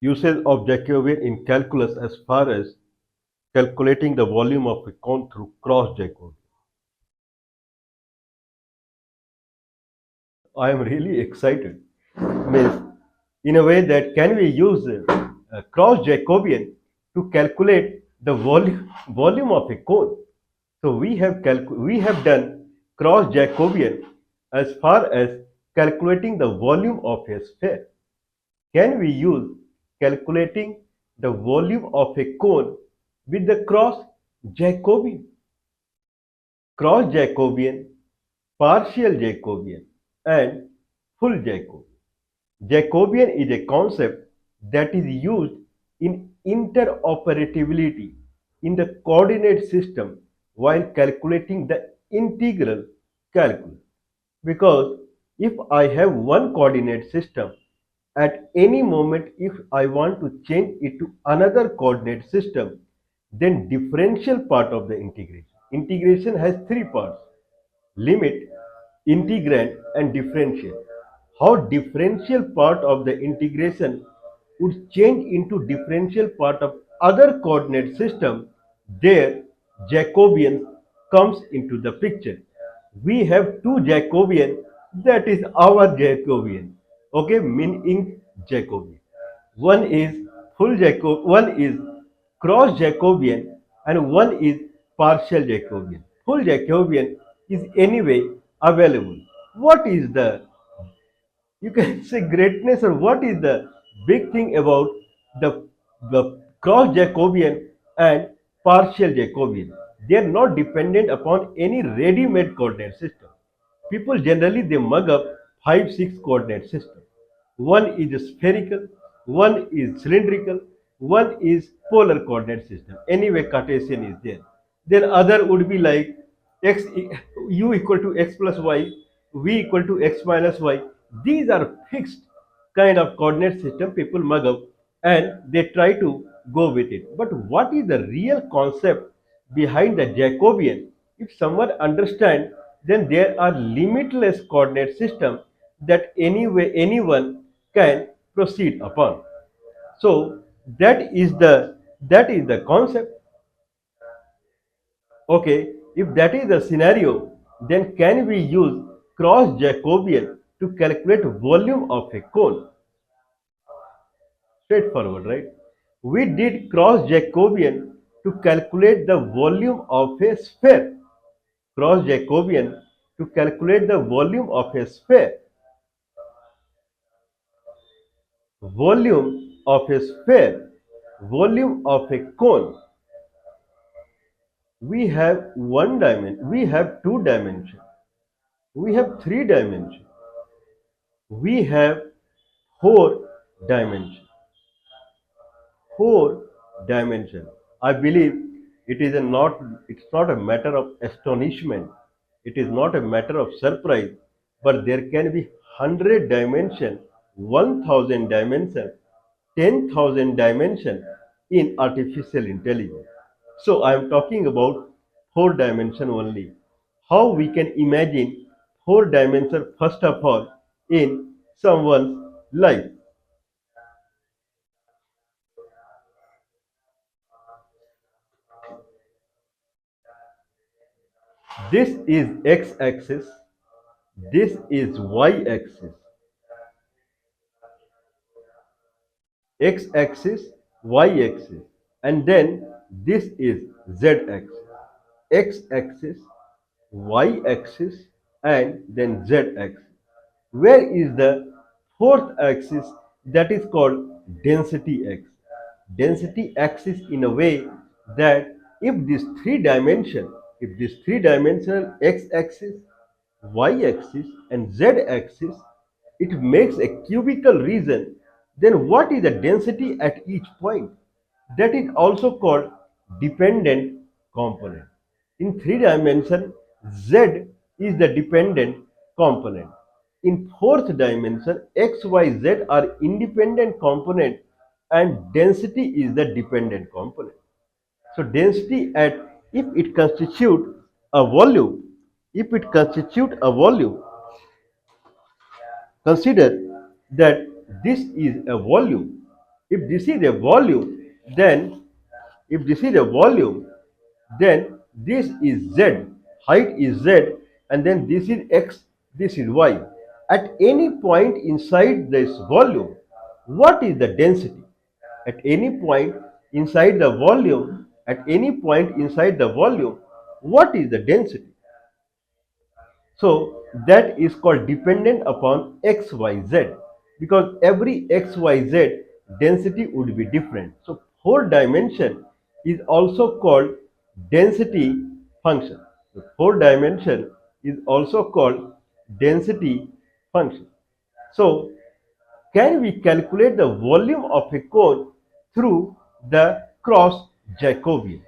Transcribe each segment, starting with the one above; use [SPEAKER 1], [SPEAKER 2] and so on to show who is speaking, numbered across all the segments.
[SPEAKER 1] Usage of Jacobian in calculus as far as calculating the volume of a cone through cross Jacobian. I am really excited. Means, in a way that can we use cross Jacobian to calculate the volume of a cone? So we have done cross Jacobian as far as calculating the volume of a sphere. Can we use calculating the volume of a cone with the cross Jacobian? Cross Jacobian, partial Jacobian, and full Jacobian. Jacobian is a concept that is used in interoperability in the coordinate system while calculating the integral calculus. Because if I have one coordinate system, at any moment if I want to change it to another coordinate system, then differential part of the integration. Integration has three parts: limit, integrand, and differential. How differential part of the integration would change into differential part of other coordinate system, there Jacobian comes into the picture. We have two Jacobian, that is our Jacobian. Okay, meaning Jacobian. One is one is cross Jacobian, and one is partial Jacobian. Full Jacobian is anyway available. What is the, you can say, greatness, or what is the big thing about the cross Jacobian and partial Jacobian? They are not dependent upon any ready-made coordinate system. People generally they mug up 5 6 coordinate system. One is spherical, one is cylindrical, one is polar coordinate system. Anyway, Cartesian is there. Then other would be like x u equal to x plus y, v equal to x minus y. These are fixed kind of coordinate system people mug up and they try to go with it. But what is the real concept behind the Jacobian? If someone understands, then there are limitless coordinate system that anyway anyone can proceed upon. So that is the concept. Okay, if that is the scenario, then can we use cross Jacobian to calculate volume of a cone? Straightforward, right? We did cross Jacobian to calculate the volume of a sphere. Cross Jacobian to calculate the volume of a sphere. Volume of a sphere. Volume of a cone. We have one dimension. We have two dimensions. We have three dimensions. We have four dimensions. Four dimension. I believe it's not a matter of astonishment. It is not a matter of surprise, but there can be 100 dimension, 1000 dimension, 10,000 dimension in artificial intelligence. So I am talking about four dimension only. How we can imagine four dimension first of all in someone's life. This is x-axis, this is y-axis, x-axis, y-axis, and then this is z-axis, x-axis, y-axis, and then z-axis. Where is the fourth axis, that is called density axis? Density axis in a way that if this three-dimensional x-axis, y-axis, and z-axis, it makes a cubical region, then what is the density at each point? That is also called dependent component. In three dimension, z is the dependent component. In fourth dimension, x, y, z are independent component and density is the dependent component. So density at, if it constitute a volume, if it constitute a volume, consider that this is a volume. If this is a volume, then if this is a volume, then this is z, height is z, and then this is x, this is y. At any point inside this volume, what is the density? At any point inside the volume, at any point inside the volume, what is the density? So that is called dependent upon xyz, because every xyz density would be different. So four dimension is also called density function. The four dimension is also called density function. So can we calculate the volume of a cone through the cross Jacobian?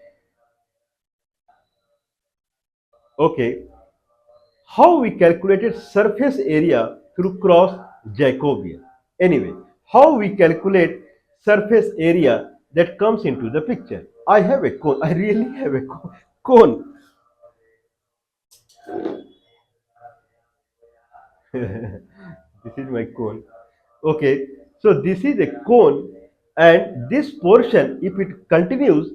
[SPEAKER 1] Okay, how we calculated surface area through cross Jacobian. Anyway, how we calculate surface area that comes into the picture. I have a cone. I really have a cone. This is my cone. Okay, so this is a cone, and this portion, if it continues,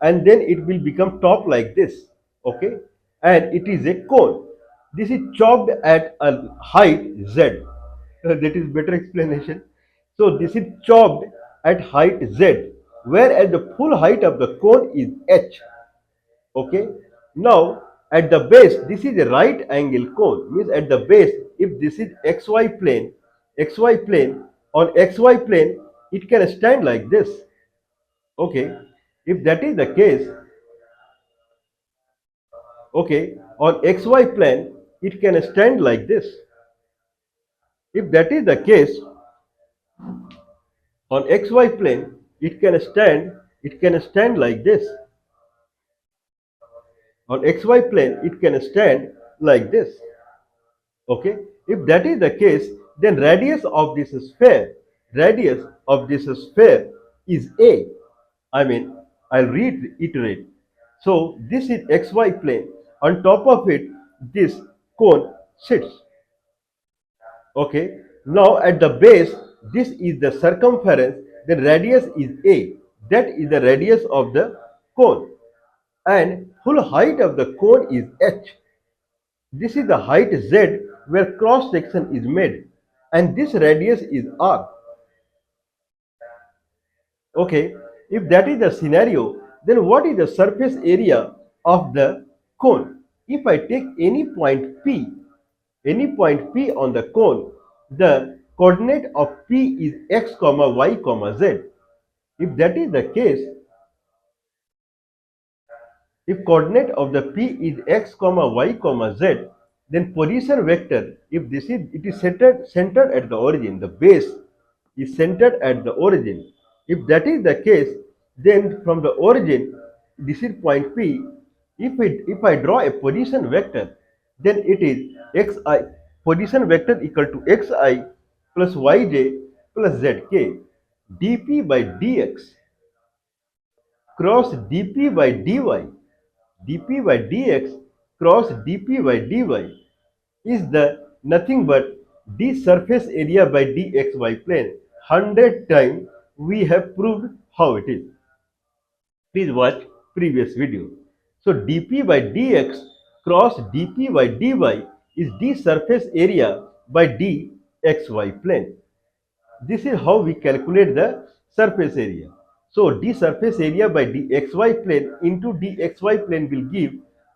[SPEAKER 1] and then it will become top like this. Okay, and it is a cone. This is chopped at a height z. That is better explanation. So this is chopped at height z, whereas the full height of the cone is h. Okay, now at the base, this is a right angle cone, means at the base, if this is xy plane, on xy plane it can stand like this. Okay, if that is the case, okay, on xy plane it can stand like this. If that is the case, on xy plane it can stand like this. On xy plane it can stand like this. Okay, if that is the case, then radius of this sphere is a. I mean, I'll reiterate. So this is xy plane. On top of it, this cone sits. Okay, now at the base, this is the circumference, the radius is a. That is the radius of the cone, and full height of the cone is h. This is the height z where cross section is made, and this radius is r. Okay, if that is the scenario, then what is the surface area of the cone? If I take any point P on the cone, the coordinate of P is x comma y comma z. If that is the case, if coordinate of the P is x comma y comma z, then position vector, if this is it is centered at the origin, the base is centered at the origin. If that is the case, then from the origin, this is point P. If I draw a position vector, then it is xi, position vector equal to xi plus yj plus zk, dp by dx cross dp by dy, dp by dx cross dp by dy is the nothing but d surface area by dxy plane. 100 times we have proved how it is. Please watch previous video. So dp by dx cross dp by dy is d surface area by dxy plane. This is how we calculate the surface area. So d surface area by dxy plane into dxy plane will give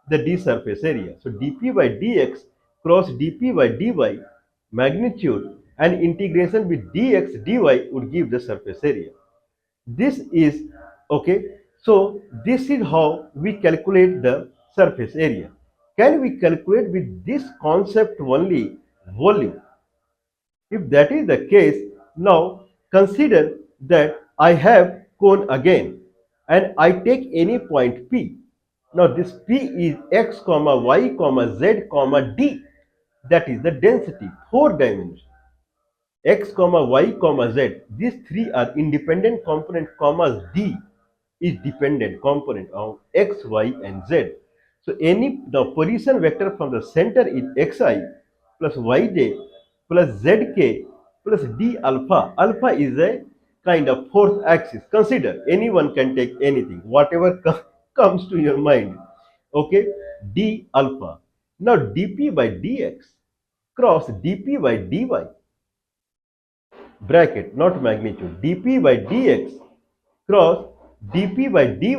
[SPEAKER 1] the d surface area. So dp by dx cross dp by dy magnitude and integration with dx dy would give the surface area. This is okay. So this is how we calculate the surface area. Can we calculate with this concept only volume? If that is the case, now consider that I have cone again and I take any point P. Now this P is x comma y comma z comma d. That is the density, four dimensions. X comma y comma z. These three are independent component, commas d is dependent component of x, y and z. So the position vector from the center is xi plus yj plus zk plus d alpha. Alpha is a kind of fourth axis. Consider anyone can take anything, whatever comes to your mind. Okay, d alpha. Now dp by dx cross dp by dy, bracket, not magnitude, dp by dx cross dp by dy,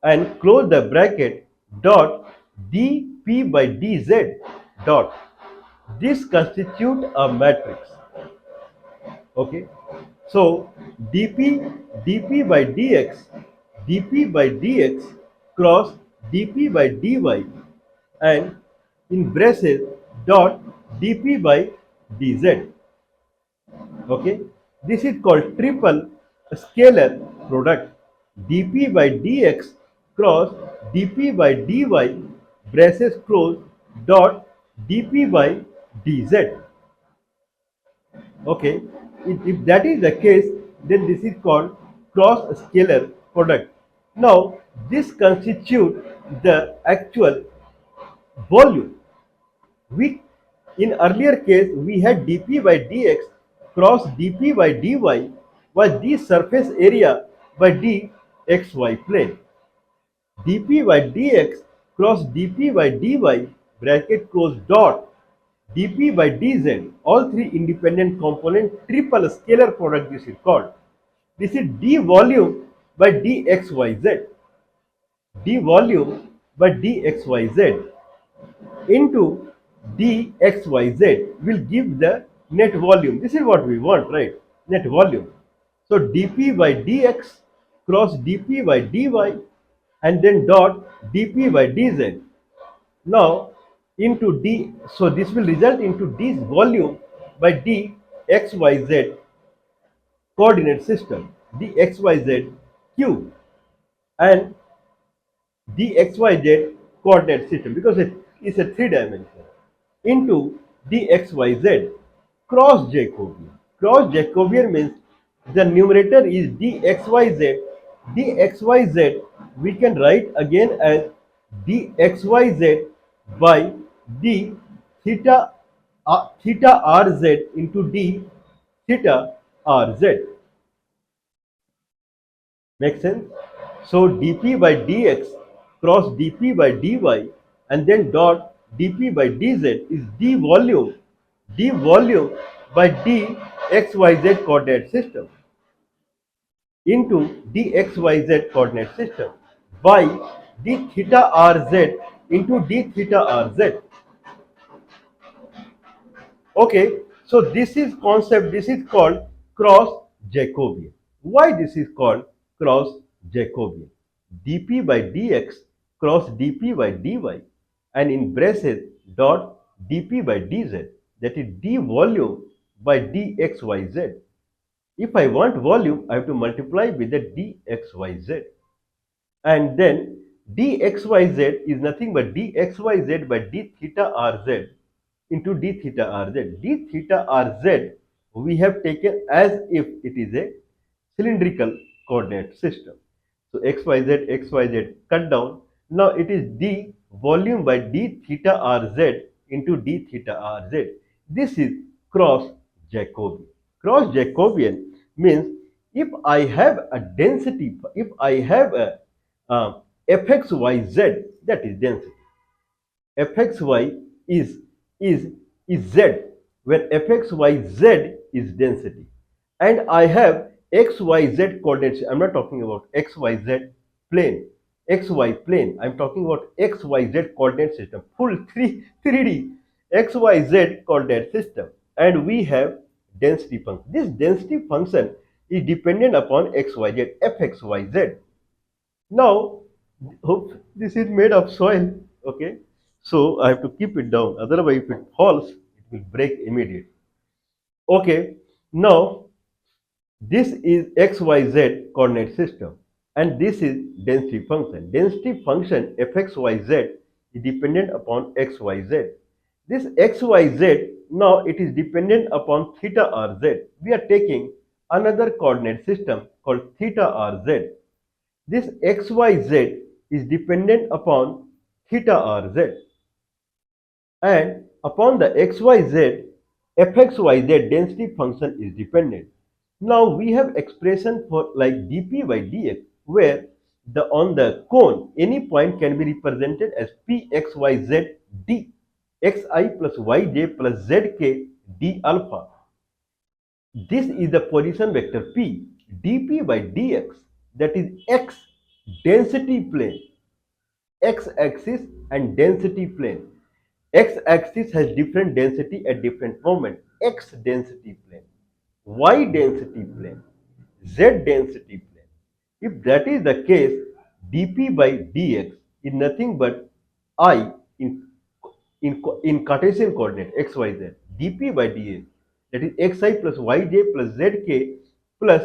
[SPEAKER 1] and close the bracket, dot dp by dz dot. This constitute a matrix. Okay, so dp by dx cross dp by dy, and in braces dot dp by dz. Okay, this is called triple scalar product, dp by dx cross dp by dy, braces close, dot dp by dz. Okay, if that is the case, then this is called cross scalar product. Now this constitutes the actual volume. We, in earlier case, we had dp by dx cross dp by dy was the surface area by dxy plane. dp by dx cross dp by dy, bracket close, dot dp by dz, all three independent component, triple scalar product this is called. This is d volume by dxyz, d volume by dxyz into dxyz will give the net volume. This is what we want, right? Net volume. So dp by dx cross dp by dy, and then dot dp by dz. Now into d, so this will result into d volume by dxyz coordinate system, dxyz cube, and dxyz coordinate system, because it is a three dimension, into dxyz cross Jacobian. Cross Jacobian means the numerator is dxyz. dxyz we can write again as dxyz by d theta theta rz into d theta rz. Make sense? So dp by dx cross dp by dy, and then dot dp by dz is d volume by d xyz coordinate system into dxyz coordinate system by d theta rz into d theta rz. Okay, so this is concept, this is called cross Jacobian. Why this is called cross Jacobian? dp by dx cross dp by dy, and in braces dot dp by dz, that is d volume by dxyz. If I want volume, I have to multiply with the dxyz, and then dxyz is nothing but dxyz by d theta rz into d theta rz. d theta rz we have taken as if it is a cylindrical coordinate system. So xyz cut down. Now it is d volume by d theta rz into d theta rz. This is cross Jacobian. Cross Jacobian means if I have a density, if I have a fxyz, that is density. fxy is is z, where fxyz is density, and I have xyz coordinates. I'm not talking about xyz plane, xy plane. I'm talking about xyz coordinate system, full 3D xyz coordinate system, and we have density function. This density function is dependent upon xyz, fxyz. Now, hope this is made of soil. Okay, so I have to keep it down. Otherwise, if it falls, it will break immediately. Okay, now this is XYZ coordinate system, and this is density function. Density function fxyz is dependent upon xyz. This xyz, now it is dependent upon theta rz. We are taking another coordinate system called theta rz. This xyz is dependent upon theta rz, and upon the xyz, fxyz density function is dependent. Now we have expression for like dp by dx where the on the cone any point can be represented as p x y z d xi plus yj plus zk d alpha. This is the position vector p dp by dx, that is x density plane, x-axis and density plane. X-axis has different density at different moment. X density plane, Y density plane, Z density plane. If that is the case, dp by dx is nothing but I in Cartesian coordinate x, y, z. dp by dx, that is xi plus yj plus zk plus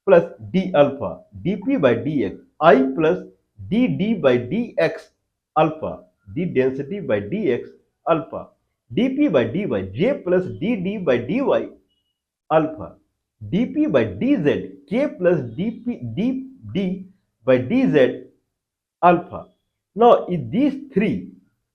[SPEAKER 1] plus d alpha. dp by dx I plus dd by dx alpha, d density by dx alpha. dp by dy j plus dd by dy alpha. dp by dz k plus d by dz alpha. Now, in these three,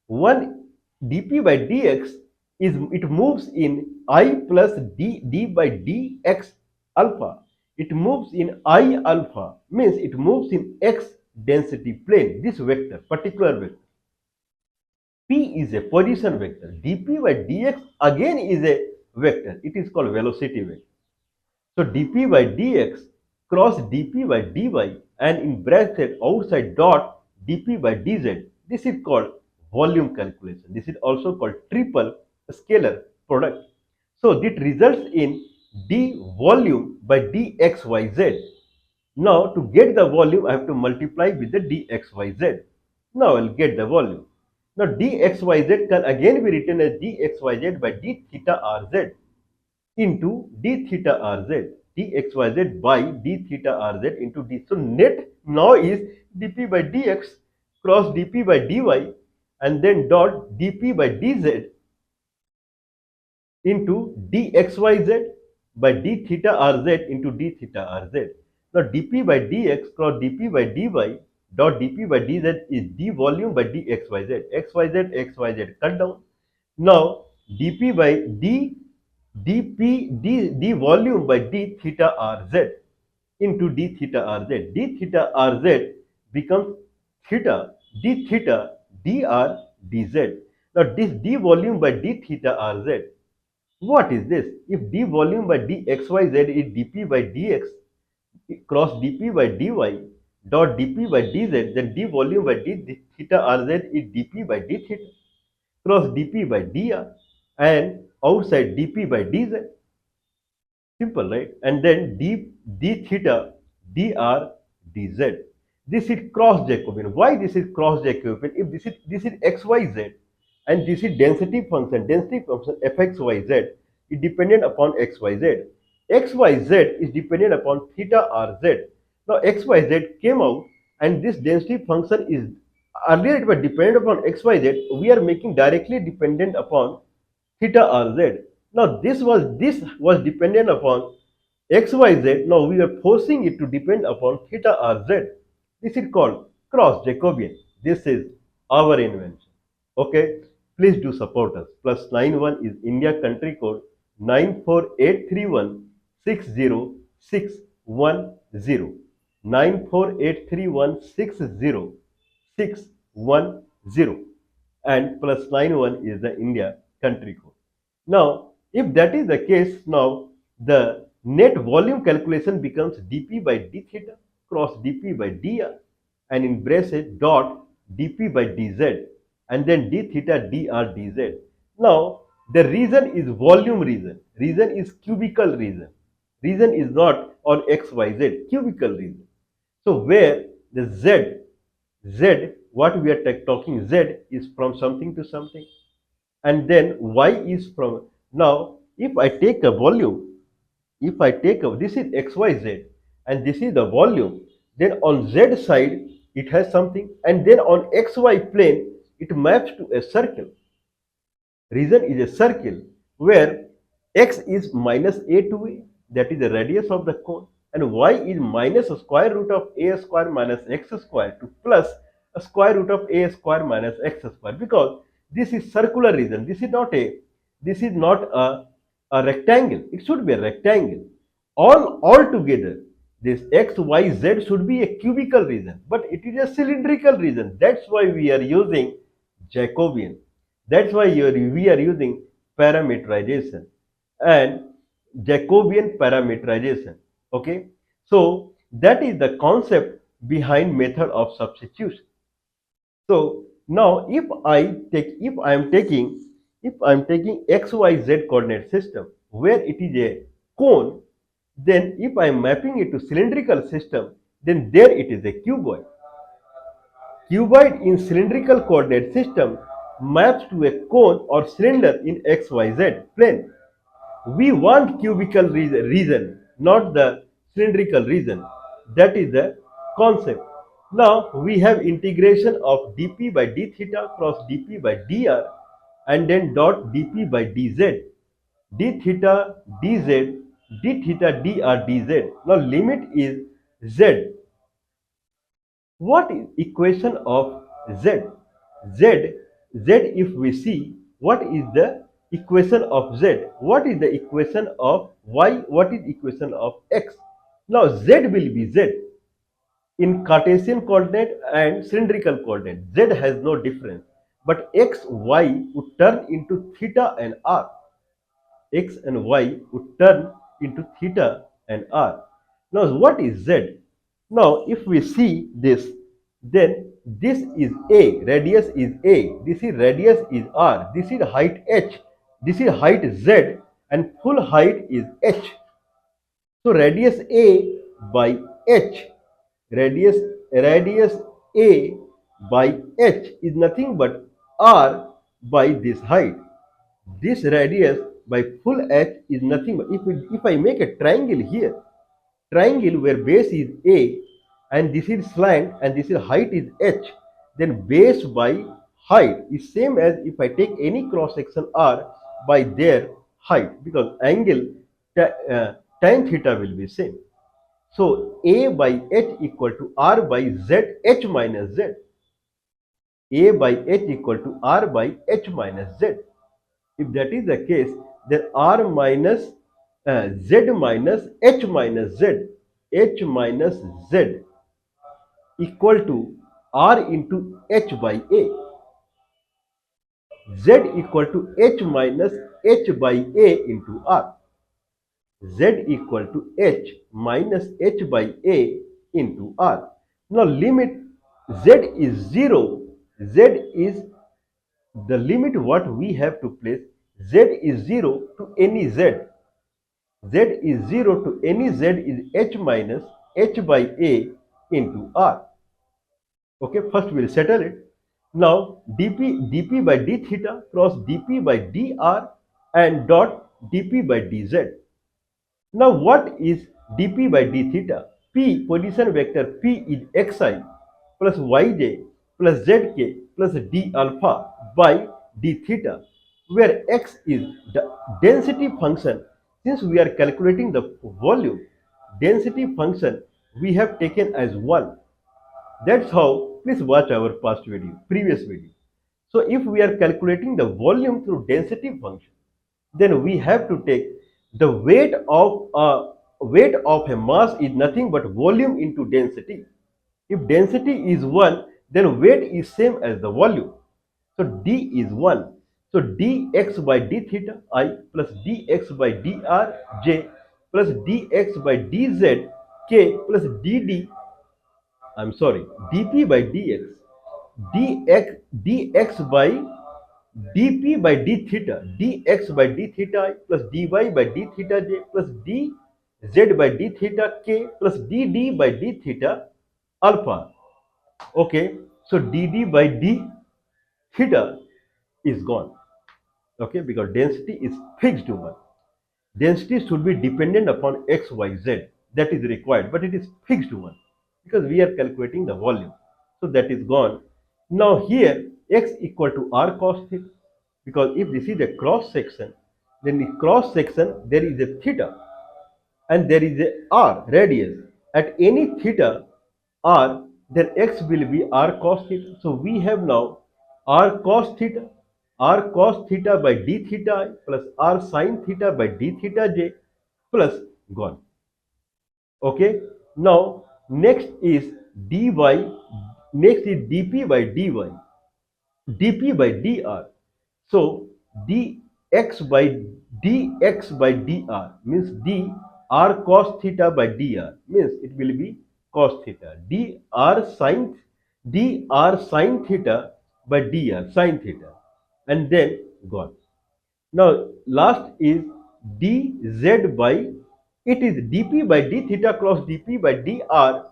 [SPEAKER 1] one dp by dx is it moves in I plus d by dx alpha. It moves in I alpha, means it moves in x density plane. This vector, particular vector. P is a position vector. dp by dx again is a vector. It is called velocity vector. So dp by dx cross dp by dy and in bracket outside dot dp by dz. This is called volume calculation. This is also called triple scalar product. So this results in d volume by dxyz. Now to get the volume I have to multiply with the dxyz. Now I'll get the volume. Now dxyz can again be written as dxyz by d theta rz into d theta rz, dxyz by d theta rz into d. So net now is dp by dx cross dp by dy and then dot dp by dz into dxyz by d theta rz into d theta rz. Now dp by dx cross dp by dy dot dp by dz is d volume by dxyz. xyz cut down. Now dp by d volume by d theta rz into d theta rz. d theta rz becomes theta d theta dr dz. Now this d volume by d theta rz, what is this? If d volume by dxyz is dp by dx cross dp by dy dot dp by dz, then d volume by d theta rz is dp by d theta cross dp by dr and outside dp by dz. Simple, right? And then d theta dr dz. This is cross Jacobian. Why this is cross Jacobian? If this is xyz and this is density function fxyz is dependent upon xyz. xyz is dependent upon theta rz. Now xyz came out and this density function is earlier it was dependent upon xyz. We are making directly dependent upon theta rz. Now this was dependent upon xyz. Now we are forcing it to depend upon theta rz. This is called cross Jacobian. This is our invention. Okay, please do support us. +91 is India country code 94831606110. 94831606110 and +91 is the India country code. Now, if that is the case, now the net volume calculation becomes dp by d theta cross dp by dr and in bracket dot dp by dz and then d theta dr dz. Now, the region is volume region. Region is cubical region. Region is not on xyz, cubical region. So, where the z, what we are talking, z is from something to something and then y is from. Now if I take a volume, if I take a, this is xyz and this is the volume, then on z side it has something and then on xy plane it maps to a circle. Region is a circle where x is minus a to a, that is the radius of the cone, and y is minus a square root of a square minus x square to plus a square root of a square minus x square, because this is circular region. This is not a rectangle. It should be a rectangle. all together, this x, y, z should be a cubical region, but it is a cylindrical region. That's why we are using Jacobian. That's why we are using parameterization and Jacobian parameterization. Okay, so that is the concept behind method of substitution. So now if I am taking XYZ coordinate system where it is a cone, then if I am mapping it to cylindrical system, then there it is a cuboid. Cuboid in cylindrical coordinate system maps to a cone or cylinder in XYZ plane. We want cubical region, not the cylindrical region. That is the concept. Now we have integration of dp by d theta cross dp by dr and then dot dp by dz, d theta dz, d theta dr dz. Now limit is z. What is equation of z? Z, z if we see, what is the equation of z? What is the equation of y? What is equation of x? Now z will be z in Cartesian coordinate and cylindrical coordinate. Z has no difference. But x, y would turn into theta and r. X and y would turn into theta and r. Now what is z? Now if we see this, then this is a, radius is a, this is radius is r, this is height h, this is height z, and full height is h. So radius a by h, radius a by h is nothing but r by this height. This radius by full h is nothing but, if I make a triangle here, triangle where base is a and this is slant and this is height is h, then base by height is same as if I take any cross section r by their height, because angle tan theta will be same. So a by h equal to r by z, h minus z. A by h equal to r by h minus z. If that is the case, then r minus z minus h minus z, h minus z equal to r into h by a. Z equal to h minus h by a into r. Z equal to h minus h by a into r. Now limit z is 0. Z is the limit what we have to place. Z is 0 to any z. Z is 0 to any z is h minus h by a into r. Okay, first we'll settle it. Now dp by d theta cross dp by dr and dot dp by dz. Now what is dp by d theta? P, position vector P is xi plus yj plus zk plus d alpha by d theta, where x is the density function. Since we are calculating the volume, density function we have taken as 1. That's how, please watch our past video, previous video. So if we are calculating the volume through density function, then we have to take the weight of a mass is nothing but volume into density. If density is 1, then weight is same as the volume. So d is 1. So dx by d theta I plus dx by dr j plus dx by dz k plus I'm sorry, dp by dx by dp by d theta, dx by d theta I plus dy by d theta j plus dz by d theta k plus dd by d theta alpha. Okay, so dd by d theta is gone. Okay, because density is fixed to 1. Density should be dependent upon x, y, z. That is required, but it is fixed to 1 because we are calculating the volume. So that is gone. Now here x equal to r cos theta, because if this is a cross section, then the cross section there is a theta and there is a r radius. At any theta r, then x will be r cos theta. So we have now r cos theta by d theta I plus r sin theta by d theta j plus gone. Okay. Now next is dy. Next is dp by dy. dp by dr. So dx by dr means dr cos theta by dr means it will be cos theta. dr sin theta by dr sin theta, and then gone. Now last is dz by, it is dp by d theta cross dp by dr,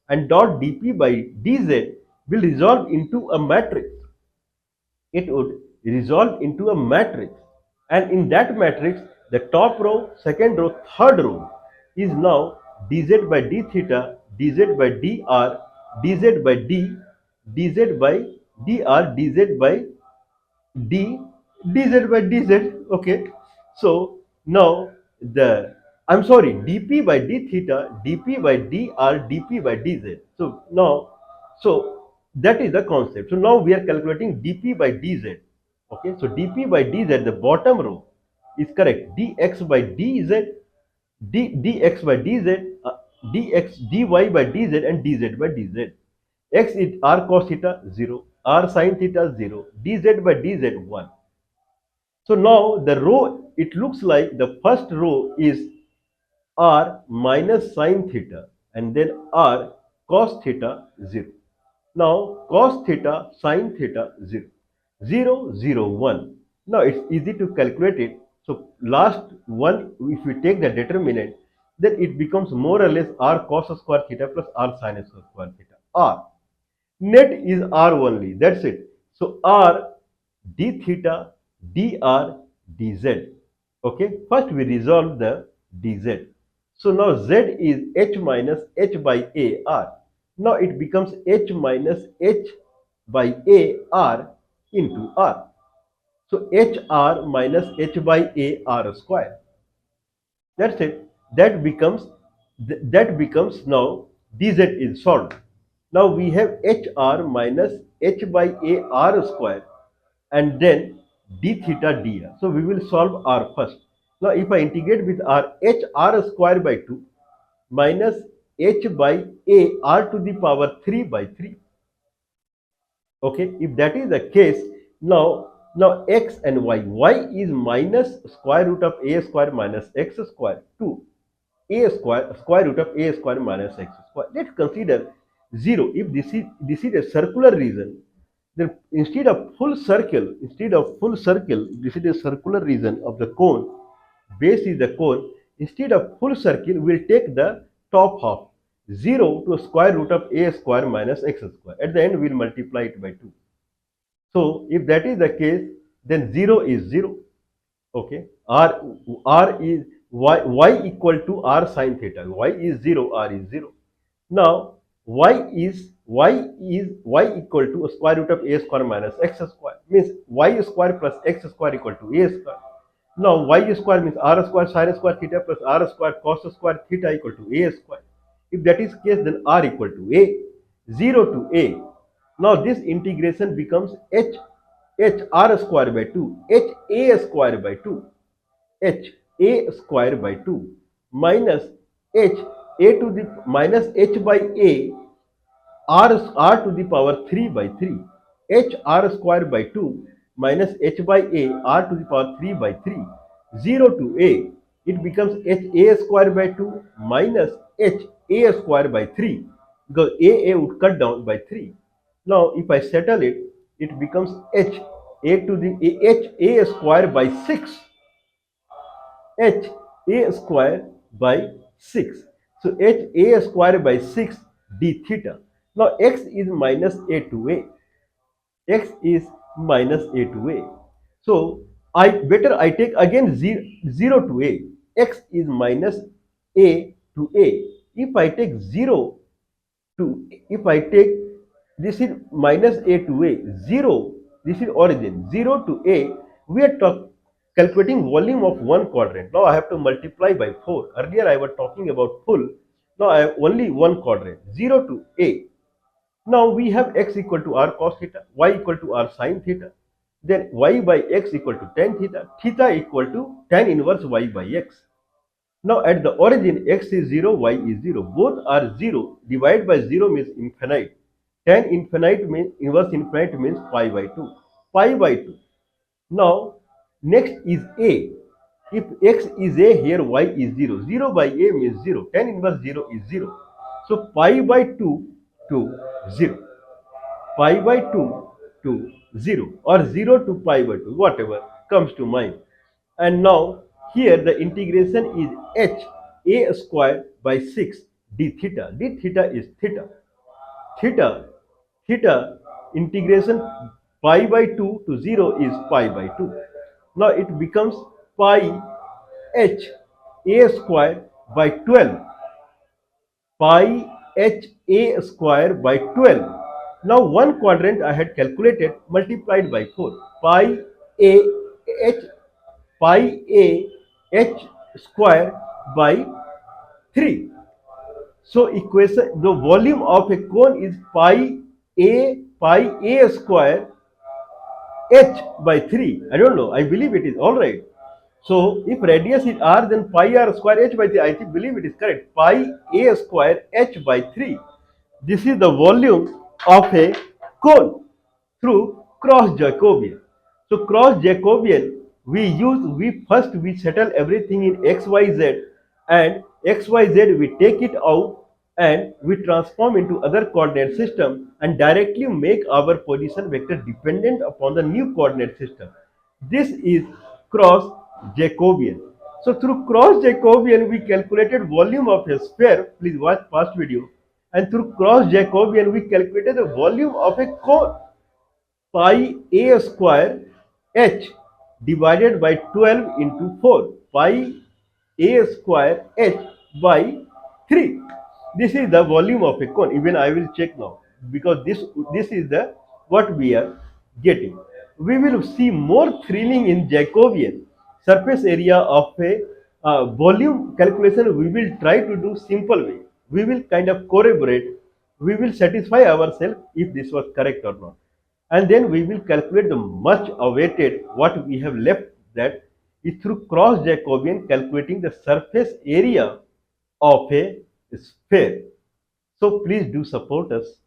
[SPEAKER 1] and dot dp by dz will resolve into a matrix. It would resolve into a matrix, and in that matrix the top row, second row, third row is now dz by d theta, dz by dr, dz by d, dz by dr, dz by d, dz by dz. Okay, so now the, I'm sorry, dp by d theta, dp by dr, dp by dz. So now, so that is the concept. So now we are calculating dp by dz. Okay, so dp by dz, the bottom row is correct. dx by dz, dx by dz, dx dy by dz, and dz by dz. X is r cos theta 0, r sin theta 0, dz by dz 1. So now the row, it looks like the first row is r minus sin theta and then r cos theta 0. Now cos theta sin theta 0, 0, 0, 1. Now it's easy to calculate it. So last one, if we take the determinant, then it becomes more or less r cos square theta plus r sin square theta. R. Net is r only. That's it. So r d theta dr dz. Okay. First we resolve the dz. So now z is h minus h by a r. Now it becomes h minus h by a r into r. So hr minus h by a r square. That's it. That becomes now dz is solved. Now we have hr minus h by a r square and then d theta dr. So we will solve r first. Now if I integrate with r, h r square by 2 minus h by a r to the power 3 by 3. Okay, if that is the case, now x and y is minus square root of a square minus x square to a square root of a square minus x square. Let's consider 0. If this is a circular region, then instead of full circle, this is a circular region of the cone, base is the cone. Instead of full circle, we'll take the top half, 0 to square root of a square minus x square. At the end, we'll multiply it by 2. So if that is the case, then 0 is 0. Okay, r is y equal to r sin theta. Y is 0, r is 0. Now y equal to square root of a square minus x square, means y square plus x square equal to a square. Now y square means r square sin square theta plus r square cos square theta equal to a square. If that is case, then r equal to a, 0 to a. Now this integration becomes h r square by 2, h a square by 2, h a square by 2 minus h a to the minus h by a r to the power 3 by 3, h r square by 2 minus h by a r to the power 3 by 3, 0 to a. It becomes h a square by 2 minus h a square by 3, because a would cut down by 3. Now if I settle it, it becomes h a to the h a square by 6, h a square by 6. So h a square by 6 d theta. Now x is minus a to a. X is minus a to a. So I take again 0 to a. X is minus a to a. If I take 0 to, if I take, this is minus a to a, 0, this is origin, 0 to a, we are calculating volume of one quadrant. Now I have to multiply by 4. Earlier I was talking about full. Now I have only one quadrant, 0 to a. Now we have x equal to r cos theta, y equal to r sin theta. Then y by x equal to tan theta, theta equal to tan inverse y by x. Now at the origin x is 0, y is 0. Both are 0. Divide by 0 means infinite. Tan infinite means inverse infinite means pi by 2. Pi by 2. Now next is a. If x is a, here y is 0. 0 by a means 0. Tan inverse 0 is 0. So pi by 2 to 0. Pi by 2 to 0 or 0 to pi by 2, whatever comes to mind. And now here the integration is h a square by 6 d theta. D theta is theta. Theta, theta integration pi by 2 to 0 is pi by 2. Now it becomes pi h a square by 12, pi h a square by 12. Now one quadrant I had calculated multiplied by 4, pi a h, pi a h square by 3. So equation, the volume of a cone is pi a square h by 3. I don't know. I believe it is all right. So if radius is r, then pi r square h by 3. I believe it is correct. Pi a square h by 3. This is the volume of a cone through cross Jacobian. So cross Jacobian, we settle everything in xyz, and xyz we take it out and we transform into other coordinate system and directly make our position vector dependent upon the new coordinate system. This is cross Jacobian. So through cross Jacobian we calculated volume of a sphere. Please watch past video. And through cross Jacobian we calculated the volume of a cone. Pi a square h divided by 12 into 4. Pi a square h by 3. This is the volume of a cone. Even I will check now, because this is the what we are getting. We will see more thrilling in Jacobian surface area of a volume calculation. We will try to do simple way. We will kind of corroborate. We will satisfy ourselves if this was correct or not, and then we will calculate the much awaited what we have left, that is through cross Jacobian calculating the surface area of a sphere. So please do support us,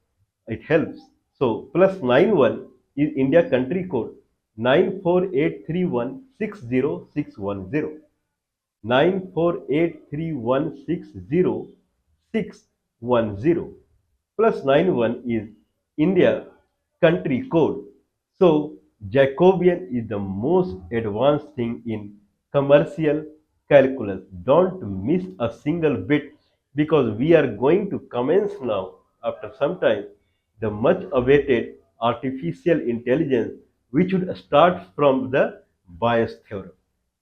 [SPEAKER 1] it helps. So +91 is India country code 9483160610. 9483160610. +91 is India country code. So Jacobian is the most advanced thing in commercial calculus. Don't miss a single bit, because we are going to commence now after some time the much awaited artificial intelligence, which would start from the Bayes theorem.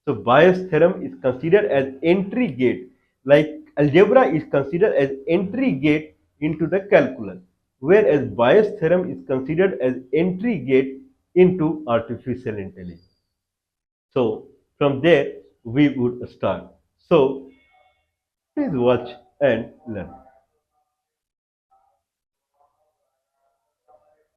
[SPEAKER 1] So Bayes theorem is considered as entry gate, like algebra is considered as entry gate into the calculus, whereas Bayes theorem is considered as entry gate into artificial intelligence. So from there we would start. So please watch and learn.